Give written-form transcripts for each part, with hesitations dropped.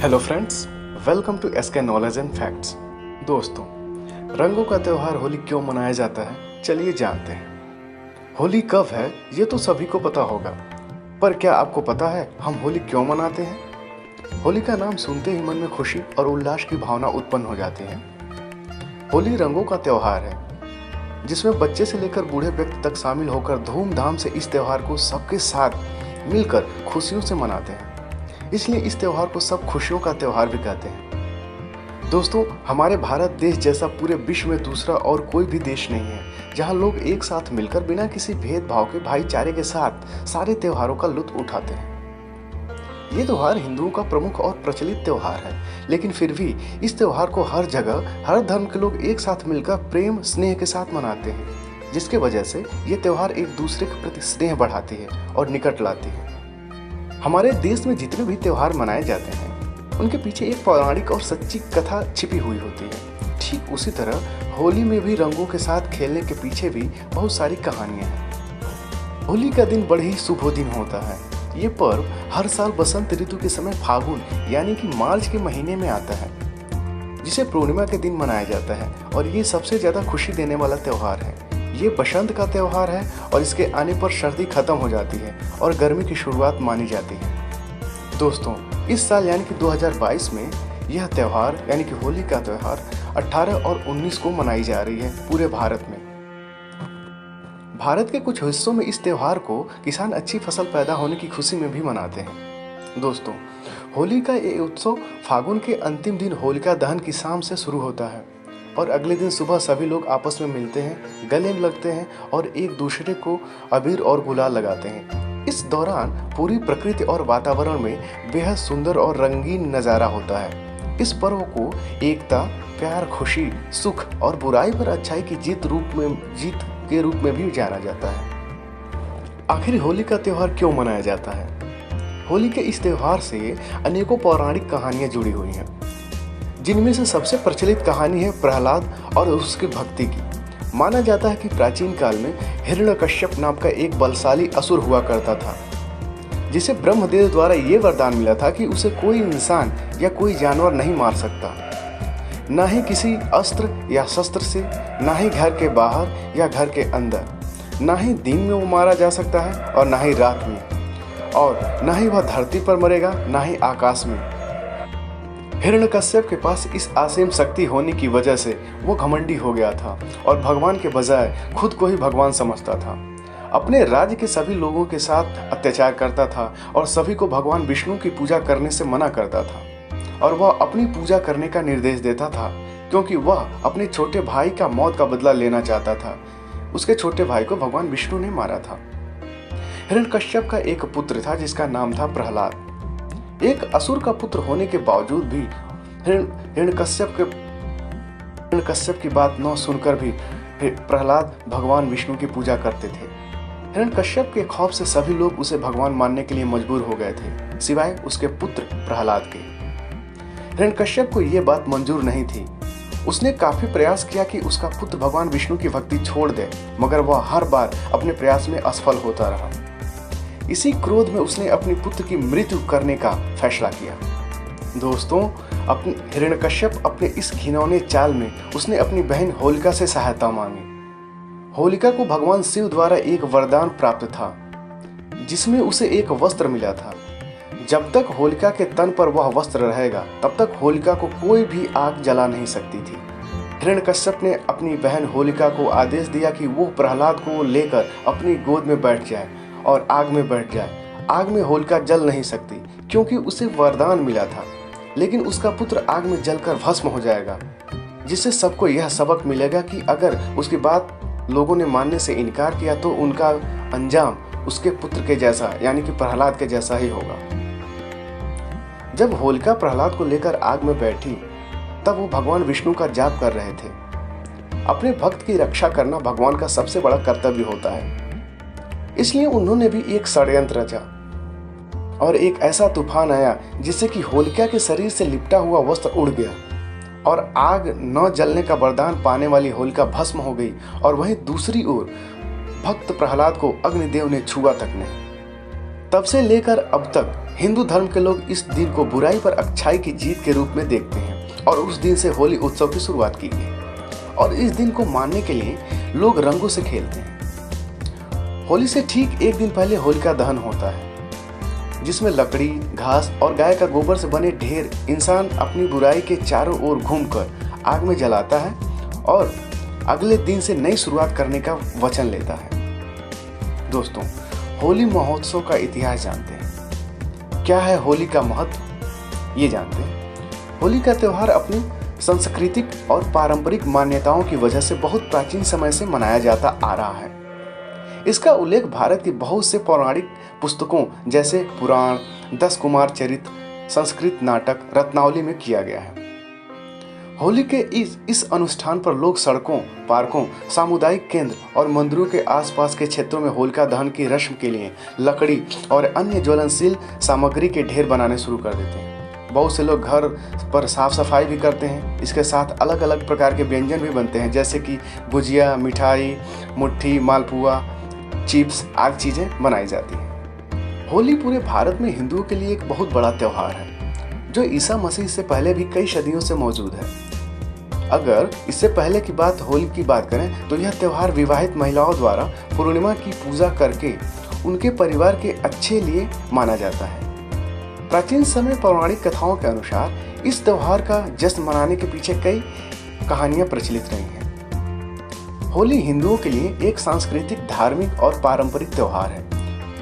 Hello friends, welcome to SK knowledge and facts. दोस्तों, रंगों का त्यौहार होली क्यों मनाया जाता है, चलिए जानते हैं। होली कब है ये तो सभी को पता होगा, पर क्या आपको पता है हम होली क्यों मनाते हैं? होली का नाम सुनते ही मन में खुशी और उल्लास की भावना उत्पन्न हो जाती है। होली रंगों का त्यौहार है जिसमें बच्चे से लेकर बूढ़े व्यक्ति तक शामिल होकर धूमधाम से इस त्यौहार को सबके साथ मिलकर खुशियों से मनाते हैं। इसलिए इस त्यौहार को सब खुशियों का त्यौहार भी कहते हैं। दोस्तों, हमारे भारत देश जैसा पूरे विश्व में दूसरा और कोई भी देश नहीं है जहां लोग एक साथ मिलकर बिना किसी भेदभाव के भाईचारे के साथ सारे त्योहारों का लुत्फ उठाते हैं। ये त्यौहार हिंदुओं का प्रमुख और प्रचलित त्यौहार है, लेकिन फिर भी इस त्यौहार को हर जगह हर धर्म के लोग एक साथ मिलकर प्रेम स्नेह के साथ मनाते हैं, जिसके वजह से ये त्यौहार एक दूसरे के प्रति स्नेह बढ़ाती है और निकट लाती है। हमारे देश में जितने भी त्यौहार मनाए जाते हैं उनके पीछे एक पौराणिक और सच्ची कथा छिपी हुई होती है। ठीक उसी तरह होली में भी रंगों के साथ खेलने के पीछे भी बहुत सारी कहानियां हैं। होली का दिन बड़े ही शुभ दिन होता है। ये पर्व हर साल बसंत ऋतु के समय फागुन यानी कि मार्च के महीने में आता है, जिसे पूर्णिमा के दिन मनाया जाता है और ये सबसे ज़्यादा खुशी देने वाला त्यौहार है। ये बसंत का त्यौहार है और इसके आने पर सर्दी खत्म हो जाती है और गर्मी की शुरुआत मानी जाती है। दोस्तों, इस साल यानी कि 2022 में यह त्यौहार यानी कि होली का त्यौहार 18 और 19 को मनाई जा रही है पूरे भारत में। भारत के कुछ हिस्सों में इस त्यौहार को किसान अच्छी फसल पैदा होने की खुशी में भी मनाते हैं। दोस्तों, होली का ये उत्सव फागुन के अंतिम दिन होलिका दहन की शाम से शुरू होता है और अगले दिन सुबह सभी लोग आपस में मिलते हैं, गले लगते हैं और एक दूसरे को अबीर और गुलाल लगाते हैं। इस दौरान पूरी प्रकृति और वातावरण में बेहद सुंदर और रंगीन नज़ारा होता है। इस पर्व को एकता, प्यार, खुशी, सुख और बुराई पर अच्छाई की जीत के रूप में भी जाना जाता है। आखिर होली का त्यौहार क्यों मनाया जाता है? होली के इस त्यौहार से अनेकों पौराणिक कहानियाँ जुड़ी हुई हैं, जिनमें से सबसे प्रचलित कहानी है प्रहलाद और उसकी भक्ति की। माना जाता है कि प्राचीन काल में हिरण्यकश्यप नाम का एक बलशाली असुर हुआ करता था, जिसे ब्रह्मदेव द्वारा ये वरदान मिला था कि उसे कोई इंसान या कोई जानवर नहीं मार सकता, न ही किसी अस्त्र या शस्त्र से, न ही घर के बाहर या घर के अंदर, न ही दिन में वो मारा जा सकता है और न ही रात में, और न ही वह धरती पर मरेगा न ही आकाश में। हिरण्यकश्यप के पास इस असीम शक्ति होने की वजह से वो घमंडी हो गया था और भगवान के बजाय खुद को ही भगवान समझता था। अपने राज्य के सभी लोगों के साथ अत्याचार करता था और सभी को भगवान विष्णु की पूजा करने से मना करता था, और वह अपनी पूजा करने का निर्देश देता था क्योंकि वह अपने छोटे भाई का मौत का बदला लेना चाहता था। उसके छोटे भाई को भगवान विष्णु ने मारा था। हिरण्यकश्यप का एक पुत्र था जिसका नाम था प्रहलाद। एक असुर का पुत्र होने के बावजूद भी हिरण्यकश्यप की बात न सुनकर भी प्रहलाद भगवान विष्णु की पूजा करते थे। हिरण्यकश्यप के खौफ से सभी लोग उसे भगवान मानने के लिए मजबूर हो गए थे, सिवाय उसके पुत्र प्रहलाद के। हिरण्यकश्यप को यह बात मंजूर नहीं थी। उसने काफी प्रयास किया कि उसका पुत्र भगवान विष्णु की भक्ति छोड़ दे, मगर वह हर बार अपने प्रयास में असफल होता रहा। इसी क्रोध में उसने अपने पुत्र की मृत्यु करने का फैसला किया। दोस्तों, हिरण्यकश्यप अपने इस घिनौने चाल में उसने अपनी बहन होलिका से सहायता मांगी। होलिका को भगवान शिव द्वारा एक वरदान प्राप्त था, जिसमें उसे एक वस्त्र मिला था। जब तक होलिका के तन पर वह वस्त्र रहेगा, तब तक होलिका को कोई भी आग जला नहीं सकती थी। हिरण्यकश्यप ने अपनी बहन होलिका को आदेश दिया कि वो प्रहलाद को लेकर अपनी गोद में बैठ जाए और आग में बैठ जाए। आग में होलिका जल नहीं सकती क्योंकि उसे वरदान मिला था, लेकिन उसका पुत्र आग में जलकर भस्म हो जाएगा, जिससे सबको यह सबक मिलेगा कि अगर उसकी बात लोगों ने मानने से इनकार किया तो उनका अंजाम उसके पुत्र के जैसा यानी कि प्रहलाद के जैसा ही होगा। जब होलिका प्रहलाद को लेकर आग में बैठी, तब वो भगवान विष्णु का जाप कर रहे थे। अपने भक्त की रक्षा करना भगवान का सबसे बड़ा कर्तव्य होता है, इसलिए उन्होंने भी एक षड्यंत्र रचा और एक ऐसा तूफान आया जिससे कि होलिका के शरीर से लिपटा हुआ वस्त्र उड़ गया और आग न जलने का वरदान पाने वाली होलिका भस्म हो गई। और वहीं दूसरी ओर भक्त प्रहलाद को अग्निदेव ने छुआ तक नहीं। तब से लेकर अब तक हिंदू धर्म के लोग इस दिन को बुराई पर अच्छाई की जीत के रूप में देखते हैं और उस दिन से होली उत्सव की शुरुआत की गई। और इस दिन को मानने के लिए लोग रंगों से खेलते हैं। होली से ठीक एक दिन पहले होलिका दहन होता है, जिसमें लकड़ी, घास और गाय का गोबर से बने ढेर इंसान अपनी बुराई के चारों ओर घूमकर आग में जलाता है और अगले दिन से नई शुरुआत करने का वचन लेता है। दोस्तों, होली महोत्सव का इतिहास जानते हैं। क्या है होली का महत्व, ये जानते हैं। होली का त्यौहार अपनी सांस्कृतिक और पारंपरिक मान्यताओं की वजह से बहुत प्राचीन समय से मनाया जाता आ रहा है। इसका उल्लेख भारत की बहुत से पौराणिक पुस्तकों जैसे पुराण, 10 कुमार चरित्र, संस्कृत नाटक रत्नावली में किया गया है। होली के इस अनुष्ठान पर लोग सड़कों, पार्कों, सामुदायिक केंद्र और मंदिरों के आसपास के क्षेत्रों में होलिका दहन की रस्म के लिए लकड़ी और अन्य ज्वलनशील सामग्री के ढेर बनाने शुरू कर देते हैं। बहुत से लोग घर पर साफ सफाई भी करते हैं। इसके साथ अलग अलग प्रकार के व्यंजन भी बनते हैं, जैसे कि गुजिया, मिठाई, मुट्ठी, मालपुआ, चिप्स आदि चीज़ें बनाई जाती हैं। होली पूरे भारत में हिंदुओं के लिए एक बहुत बड़ा त्यौहार है, जो ईसा मसीह से पहले भी कई सदियों से मौजूद है। अगर इससे पहले की होली की बात करें तो यह त्यौहार विवाहित महिलाओं द्वारा पूर्णिमा की पूजा करके उनके परिवार के अच्छे लिए माना जाता है। प्राचीन समय पौराणिक कथाओं के अनुसार इस त्यौहार का जश्न मनाने के पीछे कई कहानियां प्रचलित रही हैं। होली हिंदुओं के लिए एक सांस्कृतिक, धार्मिक और पारंपरिक त्यौहार है।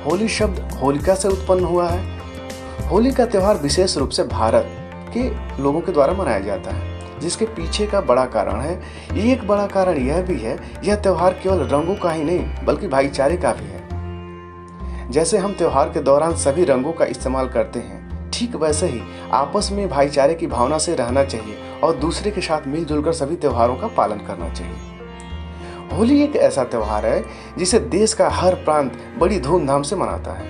होली शब्द होलिका से उत्पन्न हुआ है। होली का त्यौहार विशेष रूप से भारत के लोगों के द्वारा मनाया जाता है, जिसके पीछे का बड़ा कारण है। एक बड़ा कारण यह भी है, यह त्यौहार केवल रंगों का ही नहीं बल्कि भाईचारे का भी है। जैसे हम त्यौहार के दौरान सभी रंगों का इस्तेमाल करते हैं, ठीक वैसे ही आपस में भाईचारे की भावना से रहना चाहिए और दूसरे के साथ मिलजुल कर सभी त्योहारों का पालन करना चाहिए। होली एक ऐसा त्यौहार है जिसे देश का हर प्रांत बड़ी धूमधाम से मनाता है।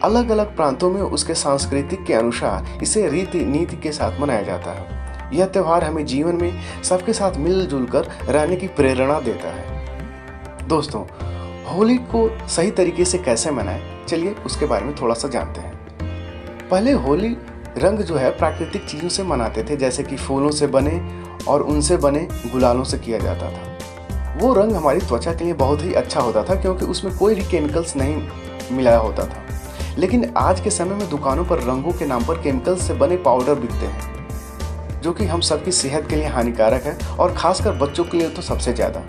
अलग अलग प्रांतों में उसके सांस्कृतिक के अनुसार इसे रीति नीति के साथ मनाया जाता है। यह त्यौहार हमें जीवन में सबके साथ मिलजुल कर रहने की प्रेरणा देता है। दोस्तों, होली को सही तरीके से कैसे मनाएं, चलिए उसके बारे में थोड़ा सा जानते हैं। पहले होली रंग जो है प्राकृतिक चीज़ों से मनाते थे, जैसे कि फूलों से बने और उनसे बने गुलालों से किया जाता था। वो रंग हमारी त्वचा के लिए बहुत ही अच्छा होता था, क्योंकि उसमें कोई भी केमिकल्स नहीं मिलाया होता था। लेकिन आज के समय में दुकानों पर रंगों के नाम पर केमिकल्स से बने पाउडर बिकते हैं, जो कि हम सबकी सेहत के लिए हानिकारक है और खासकर बच्चों के लिए तो सबसे ज़्यादा।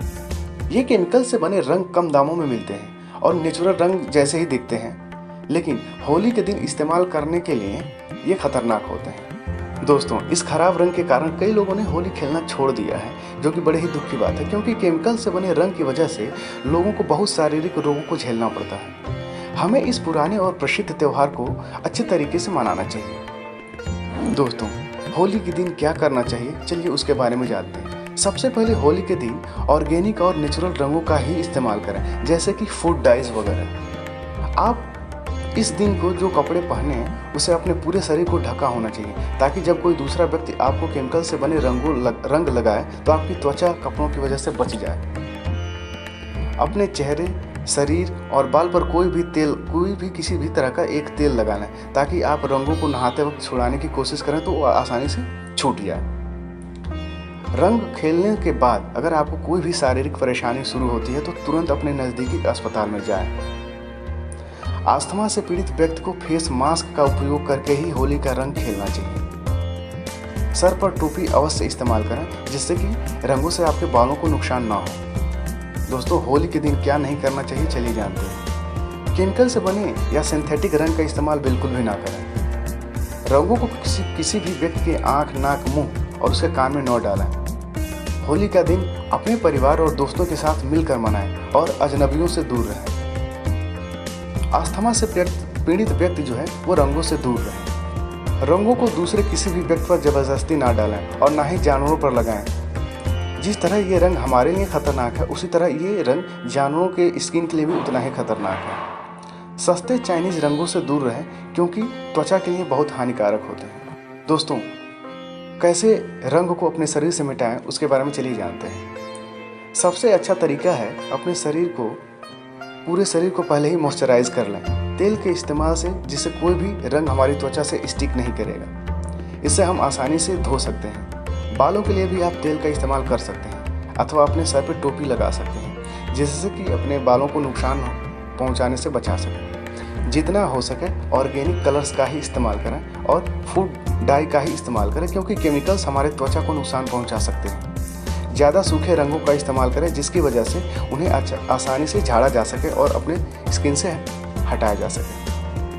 ये केमिकल से बने रंग कम दामों में मिलते हैं और नेचुरल रंग जैसे ही दिखते हैं, लेकिन होली के दिन इस्तेमाल करने के लिए ये खतरनाक होते हैं। दोस्तों, इस खराब रंग के कारण कई लोगों ने होली खेलना छोड़ दिया है, जो कि बड़े ही दुख की बात है, क्योंकि केमिकल से बने रंग की वजह से लोगों को बहुत शारीरिक रोगों को झेलना पड़ता है। हमें इस पुराने और प्रसिद्ध त्यौहार को अच्छे तरीके से मनाना चाहिए। दोस्तों, होली के दिन क्या करना चाहिए, चलिए उसके बारे में जानते हैं। सबसे पहले होली के दिन ऑर्गेनिक और नेचुरल रंगों का ही इस्तेमाल करें, जैसे कि फूड डाइज वगैरह। आप इस दिन को जो कपड़े पहने हैं उसे अपने पूरे शरीर को ढका होना चाहिए, ताकि जब कोई दूसरा व्यक्ति आपको केमिकल से बने रंग लगाए तो आपकी त्वचा कपड़ों की वजह से बच जाए। अपने चेहरे, शरीर और बाल पर कोई भी किसी भी तरह का एक तेल लगा लें, ताकि आप रंगों को नहाते वक्त छुड़ाने की कोशिश करें तो वो आसानी से छूट जाए। रंग खेलने के बाद अगर आपको कोई भी शारीरिक परेशानी शुरू होती है तो तुरंत अपने नज़दीकी अस्पताल में जाएं। अस्थमा से पीड़ित व्यक्ति को फेस मास्क का उपयोग करके ही होली का रंग खेलना चाहिए। सर पर टोपी अवश्य इस्तेमाल करें, जिससे कि रंगों से आपके बालों को नुकसान ना हो। दोस्तों, होली के दिन क्या नहीं करना चाहिए, चलिए जानते हैं। केमिकल से बने या सिंथेटिक रंग का इस्तेमाल बिल्कुल भी ना करें। रंगों को किसी भी व्यक्ति के आँख, नाक, मुंह और उसके कान में न डालें। होली का दिन अपने परिवार और दोस्तों के साथ मिलकर मनाएं और अजनबियों से दूर रहें। अस्थमा से पीड़ित व्यक्ति जो है वो रंगों से दूर रहे। रंगों को दूसरे किसी भी व्यक्ति पर जबरदस्ती ना डालें और ना ही जानवरों पर लगाएं। जिस तरह ये रंग हमारे लिए खतरनाक है, उसी तरह ये रंग जानवरों के स्किन के लिए भी उतना ही खतरनाक है। सस्ते चाइनीज रंगों से दूर रहें, क्योंकि त्वचा के लिए बहुत हानिकारक होते हैं। दोस्तों, कैसे रंग को अपने शरीर से मिटाएं, उसके बारे में चलिए जानते हैं। सबसे अच्छा तरीका है अपने पूरे शरीर को पहले ही मॉइस्चराइज कर लें। तेल के इस्तेमाल से जिससे कोई भी रंग हमारी त्वचा से स्टिक नहीं करेगा। इससे हम आसानी से धो सकते हैं। बालों के लिए भी आप तेल का इस्तेमाल कर सकते हैं अथवा अपने सर पे टोपी लगा सकते हैं, जिससे कि अपने बालों को नुकसान पहुंचाने से बचा सकें। जितना हो सके ऑर्गेनिक कलर्स का ही इस्तेमाल करें और फूड डाई का ही इस्तेमाल करें, क्योंकि केमिकल्स हमारे त्वचा को नुकसान पहुंचा सकते हैं। ज़्यादा सूखे रंगों का इस्तेमाल करें जिसकी वजह से उन्हें आसानी से झाड़ा जा सके और अपने स्किन से हटाया जा सके।